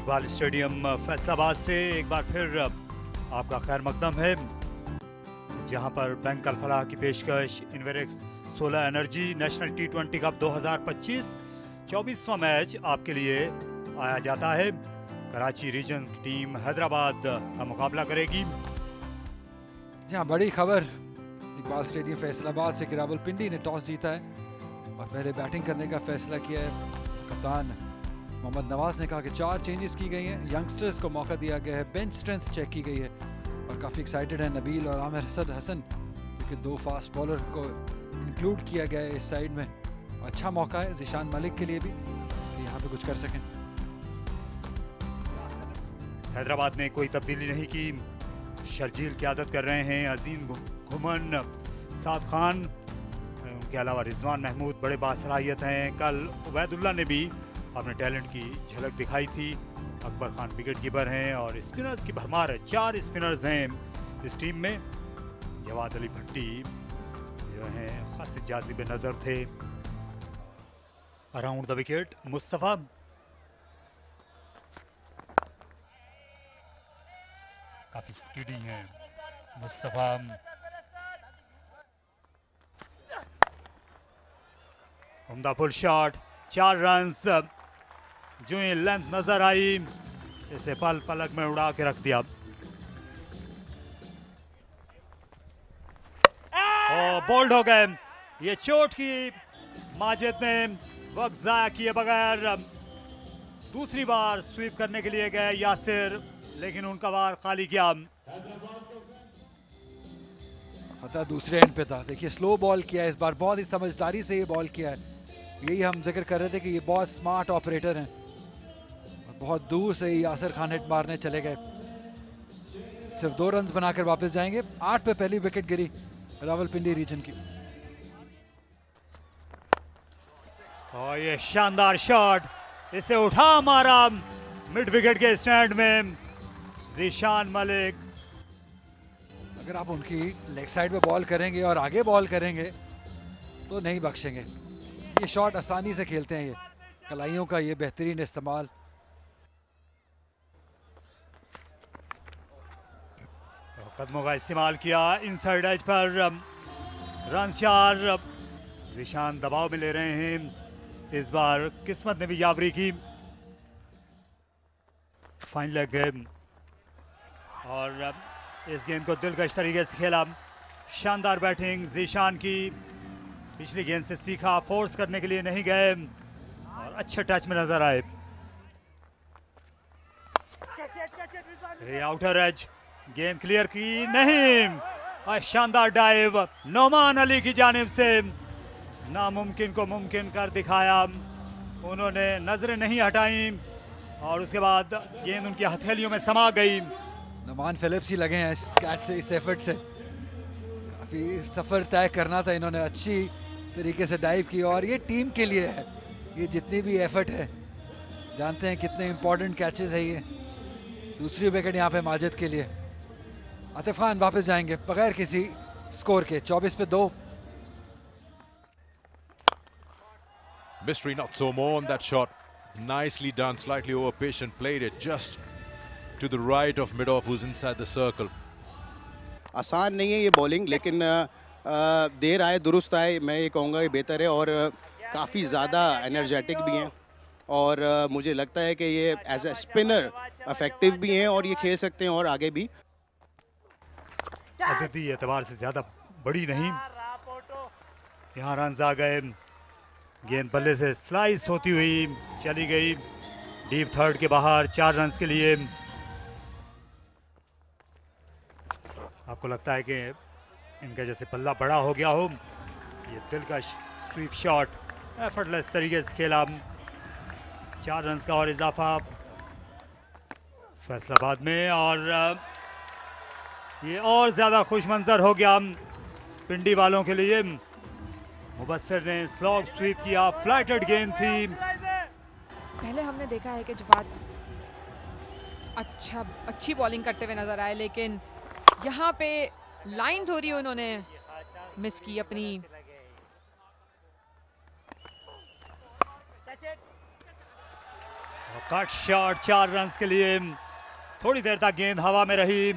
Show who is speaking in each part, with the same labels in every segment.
Speaker 1: Iqbal stadium Faisalabad से एक बार फिर आपका खैर मकदम है, जहां पर बैंक अल फलाह की पेशकश Inverex solar energy national T20 cup 2025 24वां मैच आपके लिए आया जाता है। कराची रीजन की टीम हैदराबाद का मुकाबला करेगी।
Speaker 2: जहां बड़ी खबर इकबाल स्टेडियम फैसलाबाद से कि रावलपिंडी ने टॉस जीता है और पहले बैटिंग करने का फैसला किया है। कप्तान मोहम्मद नवाज ने कहा कि 4 चेंजेस की गई हैं, यंगस्टर्स को मौका दिया गया है, बेंच स्ट्रेंथ चेक की गई है और काफी एक्साइटेड है नबील और आमिर हसन क्योंकि 2 फास्ट बॉलर को इंक्लूड किया गया है इस साइड में। अच्छा मौका है ज़ीशान मलिक के लिए भी कि यहाँ पे कुछ कर सकें।
Speaker 1: हैदराबाद ने कोई तब्दीली नहीं की, शर्जील क़यादत कर रहे हैं, अजीम घुमन, साद खान, उनके अलावा रिजवान महमूद बड़े बासलाहियत हैं। कल उबैदुल्ला ने भी अपने टैलेंट की झलक दिखाई थी। अकबर खान विकेट कीपर हैं और स्पिनर्स की भरमार है, 4 स्पिनर्स हैं इस टीम में। जवाद अली भट्टी जो हैं खास जाज़िब नजर थे। अराउंड द विकेट मुस्तफा, काफी स्पीडी हैं मुस्तफा। उम्दा फुल शॉट, 4 रन्स। जो ही लेंथ नजर आई, इसे पल पलक में उड़ा के रख दिया और बोल्ड हो गए। ये चोट की माजिद ने वक्त जाया किए बगैर दूसरी बार स्वीप करने के लिए गए यासिर, लेकिन उनका वार खाली किया।
Speaker 2: पता दूसरे एंड पे था, देखिए स्लो बॉल किया है इस बार, बहुत ही समझदारी से ये बॉल किया है। यही हम जिक्र कर रहे थे कि ये बहुत स्मार्ट ऑपरेटर हैं। बहुत दूर से यासिर खान हिट मारने चले गए, सिर्फ 2 रन्स बनाकर वापस जाएंगे। 8 पे पहली विकेट गिरी रावलपिंडी रीजन की।
Speaker 1: और ये शानदार शॉट, इसे उठा मारा मिड विकेट के स्टैंड में ज़ीशान मलिक।
Speaker 2: अगर आप उनकी लेग साइड पे बॉल करेंगे और आगे बॉल करेंगे तो नहीं बख्शेंगे। ये शॉट आसानी से खेलते हैं, ये कलाइयों का ये बेहतरीन इस्तेमाल।
Speaker 1: कदमों का इस्तेमाल किया इनसाइड एज पर, रन 4। ज़ीशान दबाव में ले रहे हैं, इस बार किस्मत ने भी यावरी की। फाइन लेग गेम और इस गेंद को दिलकश तरीके से खेला। शानदार बैटिंग ज़ीशान की, पिछली गेंद से सीखा, फोर्स करने के लिए नहीं गए और अच्छे टच में नजर आए। आउटर एज, गेंद क्लियर की नहीं और शानदार डाइव नोमान अली की जानिब से। नामुमकिन को मुमकिन कर दिखाया उन्होंने, नजरें नहीं हटाई और उसके बाद गेंद उनकी हथेलियों में समा गई।
Speaker 2: नोमान फिलिप्स ही लगे हैं इस कैच से, इस एफर्ट से। काफी सफर तय करना था, इन्होंने अच्छी तरीके से डाइव की और ये टीम के लिए है। ये जितनी भी एफर्ट है, जानते हैं कितने इंपॉर्टेंट कैचेस है ये। दूसरी विकेट यहाँ पे माजिद के लिए। आतिफ खान वापस जाएंगे बगैर किसी स्कोर के, 24 पे 2।
Speaker 3: Mystery not so more on that shot. Nicely done, slightly over patient, played it just to the right of mid-off who's inside the circle.
Speaker 4: आसान नहीं है ये बॉलिंग, लेकिन देर आए दुरुस्त आए, मैं ये कहूँगा ये बेहतर है और काफ़ी ज़्यादा एनर्जेटिक भी हैं और मुझे लगता है कि ये एज ए स्पिनर इफेक्टिव भी हैं और ये खेल सकते हैं और आगे भी।
Speaker 1: अददी एतबार से ज्यादा बड़ी नहीं, यहाँ रन आ गए। गेंद बल्ले से स्लाइस होती हुई चली गई डीप थर्ड के बाहर 4 रन के लिए। आपको लगता है कि इनका जैसे पल्ला बड़ा हो गया हो? ये दिलकश स्वीप शॉट एफर्टलेस तरीके से खेला, 4 रन का और इजाफा फैसलाबाद में और ये और ज्यादा खुश मंजर हो गया पिंडी वालों के लिए। मुबस्सिर ने स्लॉग स्वीप किया, फ्लैटेड गेंद थी।
Speaker 5: पहले हमने देखा है कि जवाद अच्छी बॉलिंग करते हुए नजर आए, लेकिन यहाँ पे लाइन थोड़ी उन्होंने मिस की अपनी।
Speaker 1: कट शॉट 4 रन के लिए। थोड़ी देर तक गेंद हवा में रही,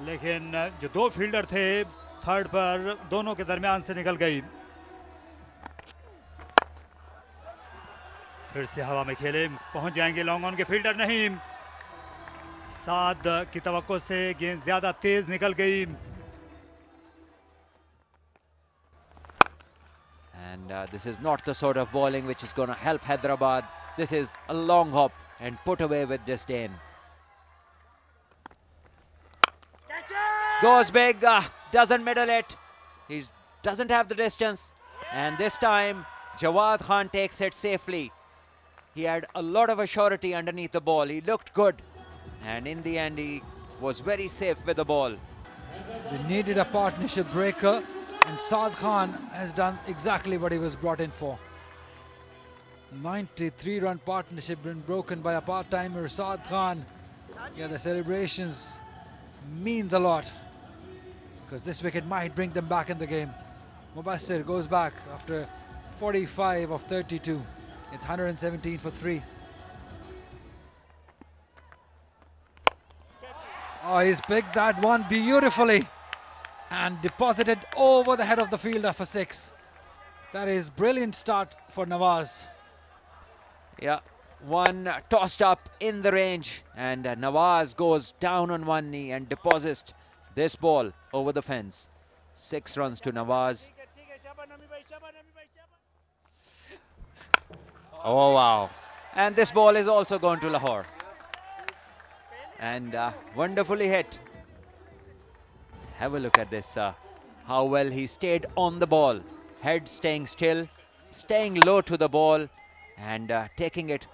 Speaker 1: लेकिन जो दो फील्डर थे थर्ड पर, दोनों के दरमियान से निकल गई। फिर से हवा में खेले, पहुंच जाएंगे लॉन्ग ऑन के फील्डर, नहीं। साद की तवक्को से गेंद ज्यादा तेज निकल गई।
Speaker 6: And this is not the sort of bowling which is going to help Hyderabad. This is a long hop and put away with disdain. Goes big, doesn't middle it. He doesn't have the distance. And this time, Jawad Khan takes it safely. He had a lot of surety underneath the ball. He looked good. And in the end, he was very safe with the ball.
Speaker 2: They needed a partnership breaker, and Saad Khan has done exactly what he was brought in for. 93-run partnership been broken by a part-timer, Saad Khan. Yeah, the celebrations means a lot, because this wicket might bring them back in the game. Mubassir goes back after 45 of 32. It's 117 for 3. Oh, he's picked that one beautifully and deposited over the head of the fielder for 6. That is brilliant start for Nawaz.
Speaker 6: Yeah, one tossed up in the range, and Nawaz goes down on one knee and deposits this ball over the fence. 6 runs to Nawaz. Oh wow, and this ball is also going to Lahore, and wonderfully hit. Have a look at this, how well he stayed on the ball, head staying still, staying low to the ball, and taking it.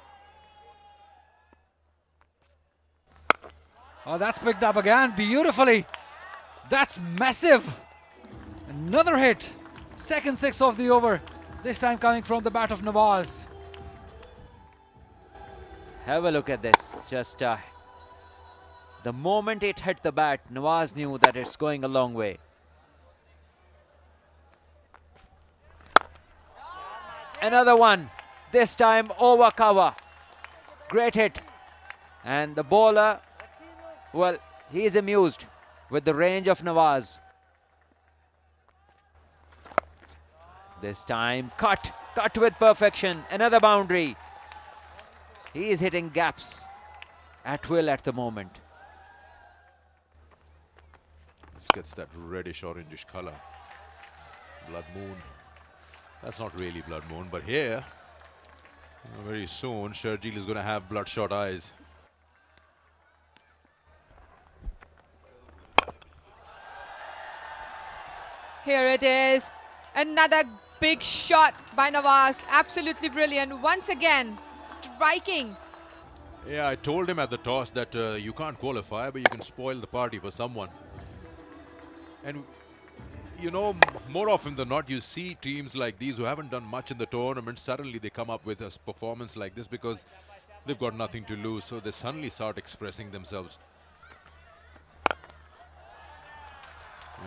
Speaker 2: Oh, that's picked up again beautifully. That's massive. Another hit. Second 6 of the over, this time coming from the bat of Nawaz.
Speaker 6: Have a look at this. Just the moment it hit the bat, Nawaz knew that it's going a long way. Another one. This time over cover. Great hit. And the bowler, well, he is amused with the range of Nawaz. This time cut with perfection. Another boundary. He is hitting gaps at will at the moment.
Speaker 3: This gets that reddish orangish color. Blood moon. That's not really blood moon, but here, very soon, Sharjeel is going to have bloodshot eyes.
Speaker 5: Here it is. Another big shot by Nawaz. Absolutely brilliant. Once again, striking.
Speaker 3: Yeah, I told him at the toss that you can't qualify, but you can spoil the party for someone. And, you know, more often than not, you see teams like these who haven't done much in the tournament, suddenly they come up with a performance like this because they've got nothing to lose, so they suddenly start expressing themselves.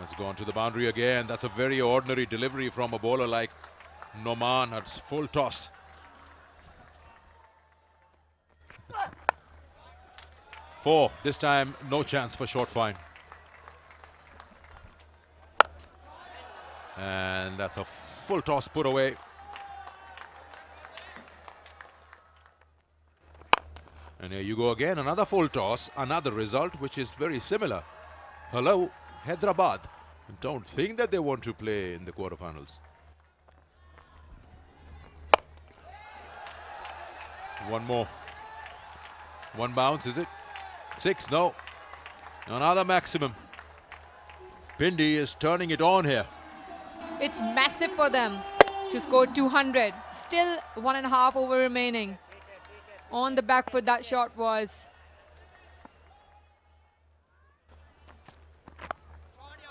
Speaker 3: It's gone to the boundary again. That's a very ordinary delivery from a bowler like Noman. It's full toss. Four. This time, no chance for short fine. And that's a full toss put away. And here you go again. Another full toss. Another result which is very similar. Hello, Hyderabad. Don't think that they want to play in the quarterfinals. One more. One bounce, is it? 6, no. Another maximum. Pindi is turning it on here.
Speaker 5: It's massive for them to score 200. Still 1.5 over remaining. On the back foot that shot was.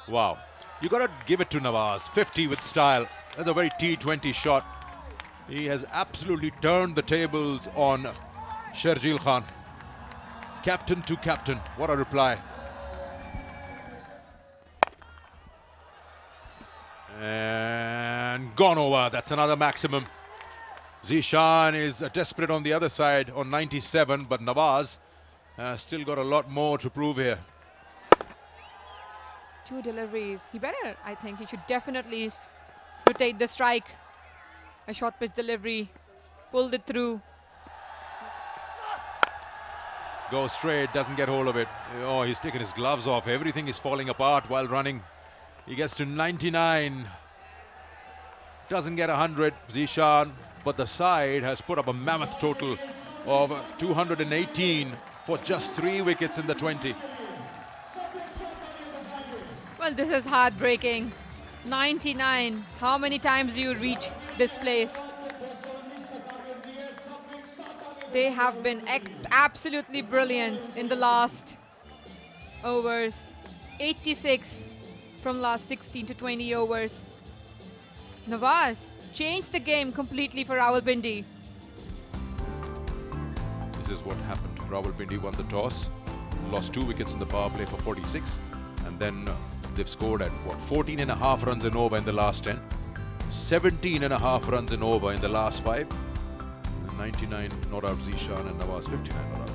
Speaker 3: Wow. You got to give it to Nawaz. 50 with style. That's a very T20 shot. He has absolutely turned the tables on Sharjeel Khan. Captain to captain. What a reply. And gone over. That's another maximum. Zishan is desperate on the other side on 97, but Nawaz still got a lot more to prove here.
Speaker 5: 2 deliveries. He better, I think he should definitely rotate the strike. A short pitch delivery. Pulled it through.
Speaker 3: Goes straight, doesn't get hold of it. Oh, he's taken his gloves off. Everything is falling apart while running. He gets to 99. Doesn't get 100, Zishan. But the side has put up a mammoth total of 218 for just 3 wickets in the 20.
Speaker 5: Well, this is heartbreaking. 99. How many times do you reach this place? They have been absolutely brilliant in the last overs. 86 from last 16 to 20 overs. Nawaz changed the game completely for Rawalpindi.
Speaker 3: This is what happened. Rawalpindi won the toss, lost 2 wickets in the power play for 46, and then they've scored at what, 14.5 runs in over in the last 10, 17.5 runs in over in the last 5, 99 not out Zishan, and Nawaz 59 not out.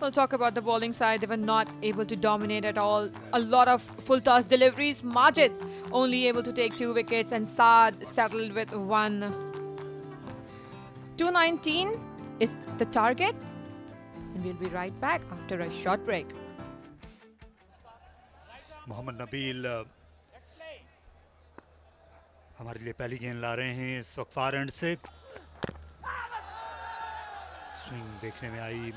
Speaker 5: We'll talk about the bowling side. They were not able to dominate at all. A lot of full toss deliveries. Majid only able to take 2 wickets, and Saad settled with 1. 219 is the target, and we'll be right back after a short break.
Speaker 1: Mohammad Nabeel हमारे लिए पहली गेंद ला रहे हैं इस वक्त far and से. Swing देखने में आई,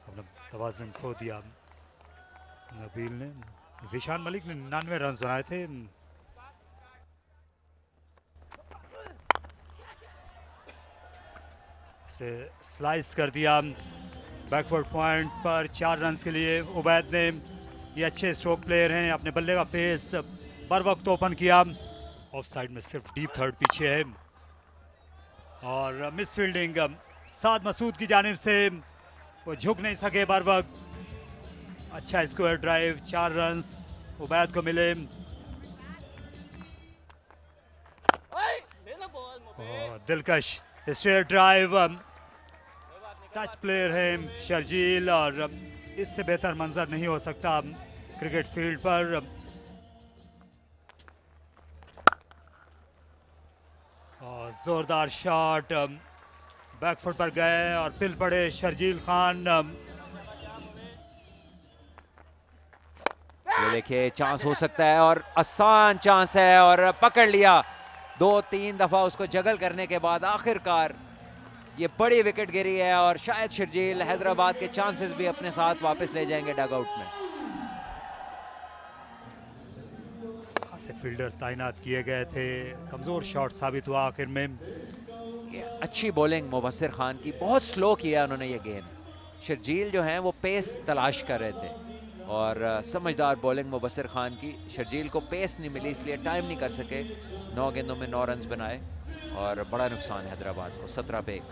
Speaker 1: अपना तवाज़ुन खो दिया नबील ने. ज़ीशान मलिक ने 99 रन बनाए थे. से स्लाइस कर दिया बैकवर्ड पॉइंट पर 4 रन के लिए. उबैद ने, ये अच्छे स्ट्रोक प्लेयर हैं, अपने बल्ले का फेस बर वक्त ओपन किया. ऑफ साइड में सिर्फ डीप थर्ड पीछे है, और मिस फील्डिंग साद मसूद की जानिब से. वो झुक नहीं सके बर वक्त. अच्छा स्क्वायर ड्राइव, 4 रन उबैद को मिले. दिलकश स्ट्रेट ड्राइव. टच प्लेयर है शर्जील, और इससे बेहतर मंजर नहीं हो सकता क्रिकेट फील्ड पर. और जोरदार शॉट बैकफुट पर गए और पिल पड़े शर्जील खान.
Speaker 6: ये देखिए, चांस हो सकता है, और आसान चांस है, और पकड़ लिया. 2-3 दफा उसको जगल करने के बाद आखिरकार ये बड़ी विकेट गिरी है, और शायद शर्जील हैदराबाद के चांसेस भी अपने साथ वापस ले जाएंगे डगआउट में.
Speaker 1: खासे फील्डर तैनात किए गए थे, कमजोर शॉट साबित हुआ आखिर में.
Speaker 6: अच्छी बॉलिंग मुबस्सिर खान की, बहुत स्लो किया उन्होंने ये गेंद. शर्जील जो हैं वो पेस तलाश कर रहे थे, और समझदार बॉलिंग मुबस्सिर खान की. शर्जील को पेस नहीं मिली, इसलिए टाइम नहीं कर सके. 9 गेंदों में 9 रन बनाए, और बड़ा नुकसान हैदराबाद को. 17 पे 1.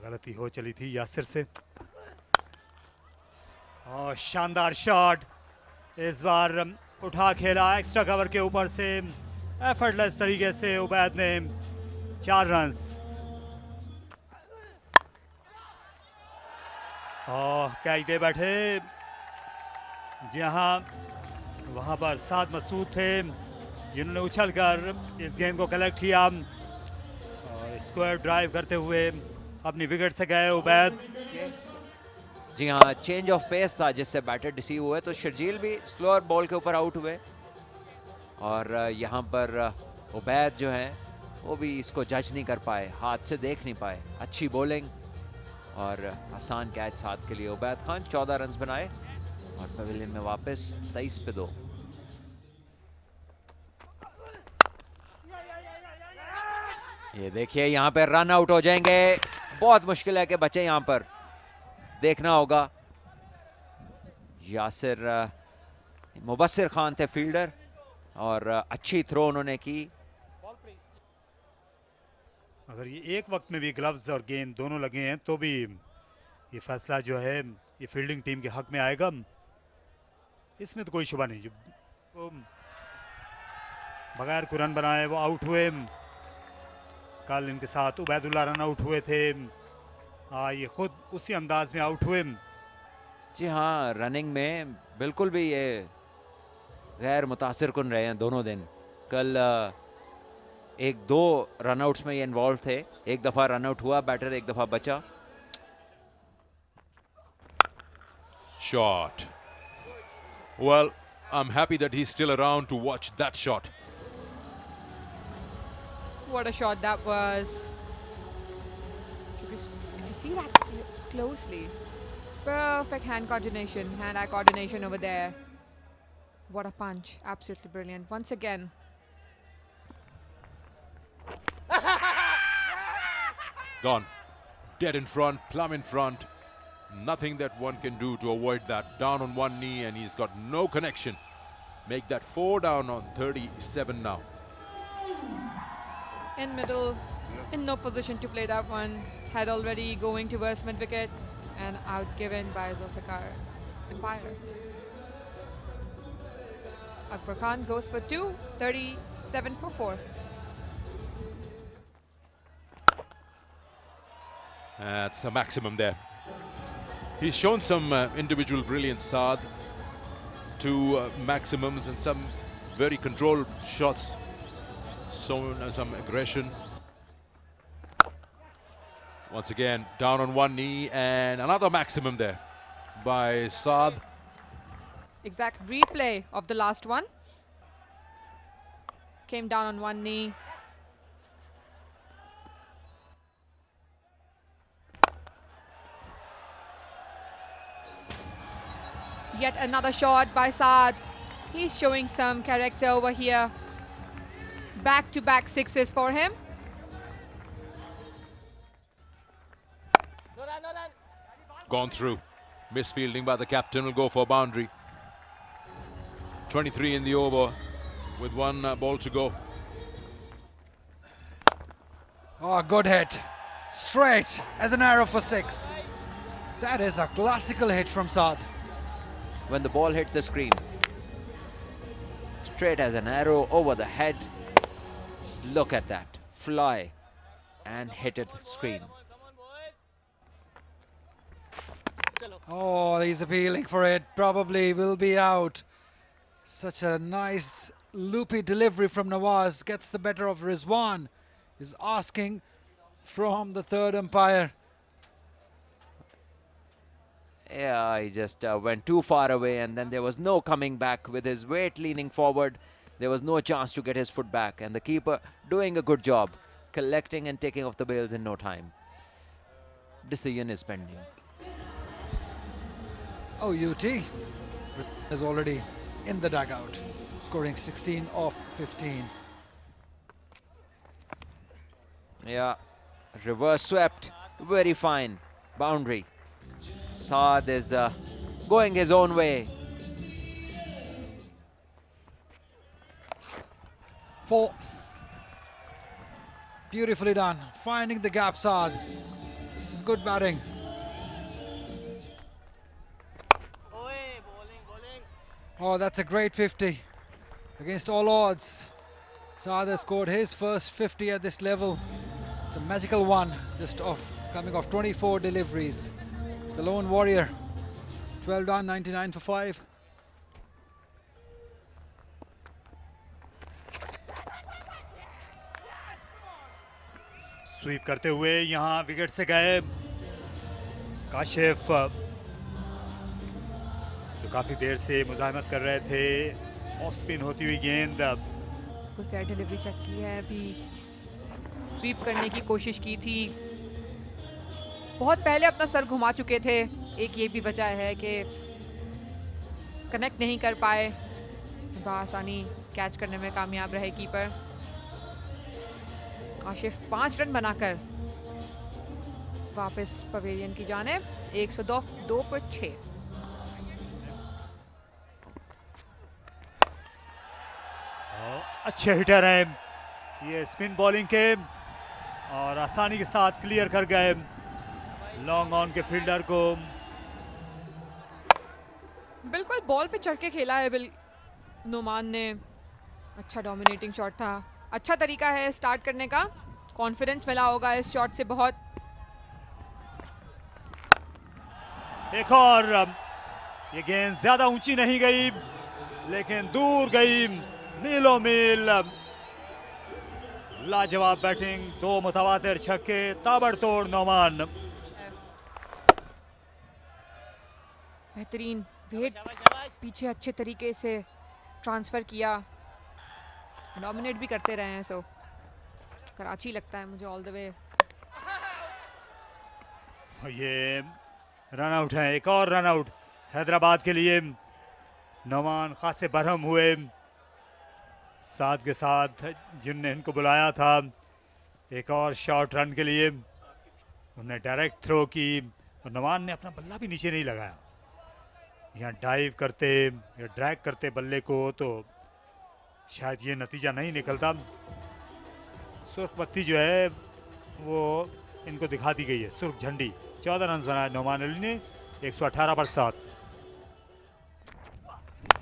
Speaker 1: गलती हो चली थी यासिर से. और शानदार शॉट, इस बार उठा खेला एक्स्ट्रा कवर के ऊपर से एफर्टलेस तरीके से. उबैद ने 4 रन. और कैच दे बैठे, जहां वहां पर साद मसूद थे, जिन्होंने उछलकर इस गेंद को कलेक्ट किया. और स्क्वायर ड्राइव करते हुए अपनी विकेट से गए उबैद.
Speaker 6: जी हाँ, चेंज ऑफ पेस था जिससे बैटर डिसीव हुए, तो शर्जील भी स्लोअर बॉल के ऊपर आउट हुए, और यहाँ पर उबैद जो हैं वो भी इसको जज नहीं कर पाए, हाथ से देख नहीं पाए. अच्छी बॉलिंग और आसान कैच साथ के लिए. उबैद खान 14 रन बनाए, और पवेलियन में वापस 23 पे 2. ये देखिए, यहाँ पे रन आउट हो जाएंगे. बहुत मुश्किल है कि बचे. यहाँ पर देखना होगा. यासिर मुबस्सिर खान थे फील्डर, और अच्छी थ्रो उन्होंने की.
Speaker 1: अगर ये एक वक्त में भी ग्लव्स और गेंद दोनों लगे हैं तो भी ये फैसला जो है ये फील्डिंग टीम के हक में आएगा, इसमें तो कोई शुबा नहीं. जो बगैर रन बनाए वो आउट हुए. कल इनके साथ उबैदुल्ला रन आउट हुए थे, ये खुद उसी अंदाज में आउट हुए।
Speaker 6: जी हाँ, रनिंग में बिल्कुल भी ये गैर मुतासिर कुन रहे हैं दोनों दिन। कल एक दो रनआउट्स में ये इन्वॉल्व थे, एक दफा रनआउट हुआ बैटर, एक दफा बचा।
Speaker 3: Shot. Well, I'm happy that he's still around to watch that shot.
Speaker 5: What a shot that was. If you see that closely, perfect hand-eye coordination over there. What a punch, absolutely brilliant. Once again.
Speaker 3: Gone. Dead in front, plumb in front. Nothing that one can do to avoid that. Down on one knee and he's got no connection. Make that 4 down on 37 now.
Speaker 5: In middle, in no position to play that one. Had already going towards mid-wicket and out given by Zulfikar Empire. Akbar Khan goes for 2, 37 for 4.
Speaker 3: That's a maximum there. He's shown some individual brilliance, Saad. 2 maximums and some very controlled shots. Shown some aggression. Once again, down on one knee and another maximum there by Saad.
Speaker 5: Exact replay of the last one. Came down on one knee. Yet another shot by Saad. He's showing some character over here. Back-to-back sixes for him.
Speaker 3: Gone through. Misfielding by the captain, will go for boundary. 23 in the over with 1 ball to go.
Speaker 2: Oh, good hit. Straight as an arrow for 6. That is a classical hit from Saad.
Speaker 6: When the ball hit the screen, straight as an arrow over the head. Look at that, fly and hit at the screen.
Speaker 2: Oh, he's appealing for it. Probably will be out. Such a nice loopy delivery from Nawaz. Gets the better of Rizwan. Is asking from the third umpire.
Speaker 6: Yeah, he just went too far away and then there was no coming back. With his weight leaning forward, there was no chance to get his foot back. And the keeper doing a good job, collecting and taking off the bails in no time. Decision is pending.
Speaker 2: Oh, UT is already in the dugout, scoring 16 off 15.
Speaker 6: Yeah, reverse swept, very fine, boundary. Saad is going his own way.
Speaker 2: 4. Beautifully done, finding the gap, Saad. This is good batting. Oh, that's a great 50 against all odds. Saad has scored his first 50 at this level. It's a magical one, just coming off 24 deliveries. It's the lone warrior. 12 done, 99 for 5.
Speaker 1: SVEEP करते हुए यहां wicket से गए काशिफ, जो काफी देर से मुजाहिमत कर रहे थे। ऑफ स्पिन होती हुई गेंद,
Speaker 5: कोई फेयर डिलीवरी चेक की है, अभी स्वीप करने की कोशिश की थी, बहुत पहले अपना सर घुमा चुके थे। एक ये भी वजह है कि कनेक्ट नहीं कर पाए, आसानी कैच करने में कामयाब रहे कीपर। काशिफ 5 रन बनाकर वापस पवेलियन की जानिब, 102 पर 6।
Speaker 1: अच्छे हिटर हैं ये स्पिन बॉलिंग के, और आसानी के साथ क्लियर कर गए लॉन्ग ऑन के फील्डर को।
Speaker 5: बिल्कुल बॉल पे चढ़ के खेला है नुमान ने। अच्छा डोमिनेटिंग शॉट था, अच्छा तरीका है स्टार्ट करने का। कॉन्फिडेंस मिला होगा इस शॉट से बहुत।
Speaker 1: एक और ये गेंद ज्यादा ऊंची नहीं गई लेकिन दूर गई मीलों मील। लाजवाब बैटिंग, 2 मुतवातिर छक्के, ताबड़तोड़ नौमान।
Speaker 5: बेहतरीन वेट पीछे अच्छे तरीके से ट्रांसफर किया, डोमिनेट भी करते रहे हैं। सो कराची लगता है मुझे ऑल द वे।
Speaker 1: ये रन आउट है, एक और रन आउट हैदराबाद के लिए। नौमान खासे बरहम हुए साथ के साथ जिनने इनको बुलाया था एक और शॉर्ट रन के लिए। उन्होंने डायरेक्ट थ्रो की और नौमान ने अपना बल्ला भी नीचे नहीं लगाया। यहाँ डाइव करते या ड्रैग करते बल्ले को तो शायद ये नतीजा नहीं निकलता। सुर्ख बत्ती जो है वो इनको दिखा दी गई है, सुर्ख झंडी। 14 रन बनाए नौमान अली ने, 118 पर 7।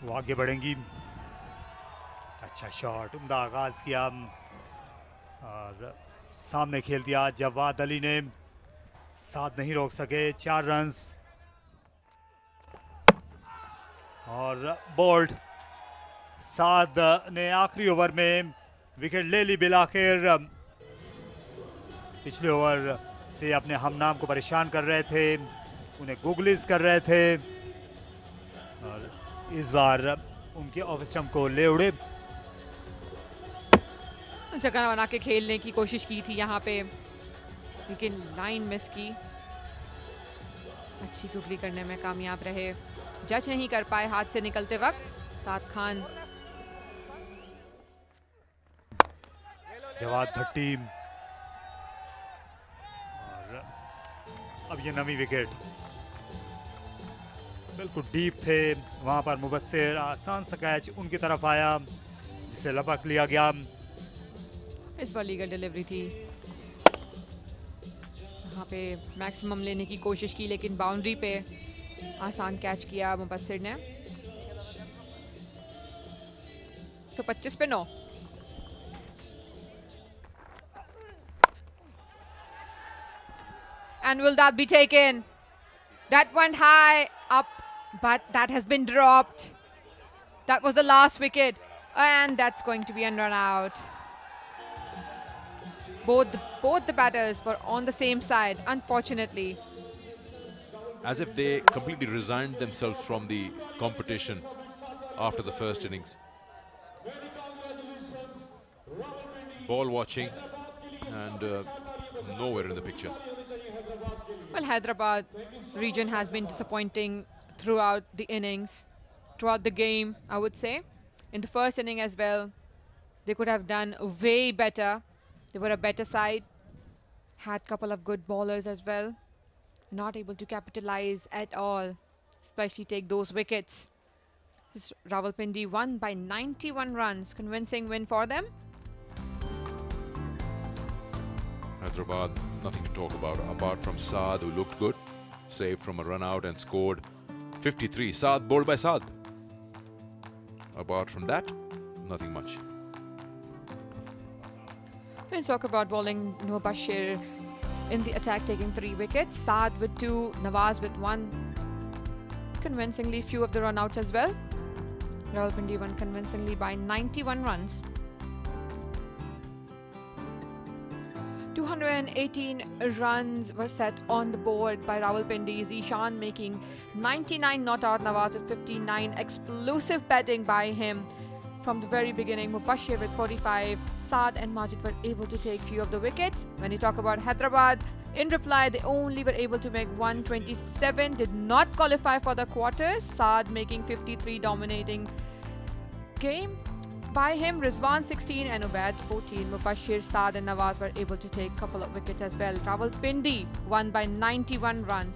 Speaker 1: वो आगे बढ़ेंगी। अच्छा शॉट, उम्दा आगाज किया और सामने खेल दिया जवाद अली ने, साथ नहीं रोक सके। 4 रन और बोल्ट साद ने आखिरी ओवर में विकेट ले ली बिलाखिर। पिछले ओवर से अपने हमनाम को परेशान कर रहे थे, उन्हें गुगलीज कर रहे थे और इस बार उनके ऑफ स्टंप को ले उड़े।
Speaker 5: जगह बना के खेलने की कोशिश की थी यहाँ पे लेकिन लाइन मिस की। अच्छी गुगली करने में कामयाब रहे, जज नहीं कर पाए हाथ से निकलते वक्त। साद खान,
Speaker 1: जवाद भट्टी और अब ये नवी विकेट बिल्कुल डीप थे, वहां पर मुबस्सिर आसान सा कैच उनकी तरफ आया जिसे लपक लिया गया।
Speaker 5: इस बार लीगल डिलीवरी थी, यहाँ पे मैक्सिमम लेने की कोशिश की लेकिन बाउंड्री पे आसान कैच किया मुबस्सिर ने। तो 25 पे 9। And will that be taken? That went high up, but that has been dropped. That was the last wicket, and that's going to be a run out. Both the batters were on the same side, unfortunately.
Speaker 3: As if they completely resigned themselves from the competition after the first innings. Ball watching and nowhere in the picture.
Speaker 5: Well, Hyderabad region has been disappointing throughout the innings, throughout the game, I would say. In the first inning as well, they could have done way better. They were a better side, had a couple of good bowlers as well. Not able to capitalize at all, especially take those wickets. This Rawalpindi won by 91 runs, convincing win for them.
Speaker 3: Hyderabad, nothing to talk about apart from Saad, who looked good, saved from a run out and scored 53. Saad bowled by Saad. Apart from that, nothing much.
Speaker 5: Let's talk about bowling. Noor Bashir in the attack taking 3 wickets, Saad with 2, Nawaz with 1. Convincingly few of the run outs as well. Rawalpindi won convincingly by 91 runs. 218 runs were set on the board by Rawalpindi. Zishan making 99 not out, Nawaz with 59. Explosive batting by him from the very beginning. Mubashir with 45. Saad and Majid were able to take few of the wickets. When you talk about Hyderabad, in reply they only were able to make 127, did not qualify for the quarters. Saad making 53, dominating game by him. Rizwan 16 and Ubaid 14. Mubashir, Saad and Nawaz were able to take a couple of wickets as well. Rawalpindi won by 91 runs.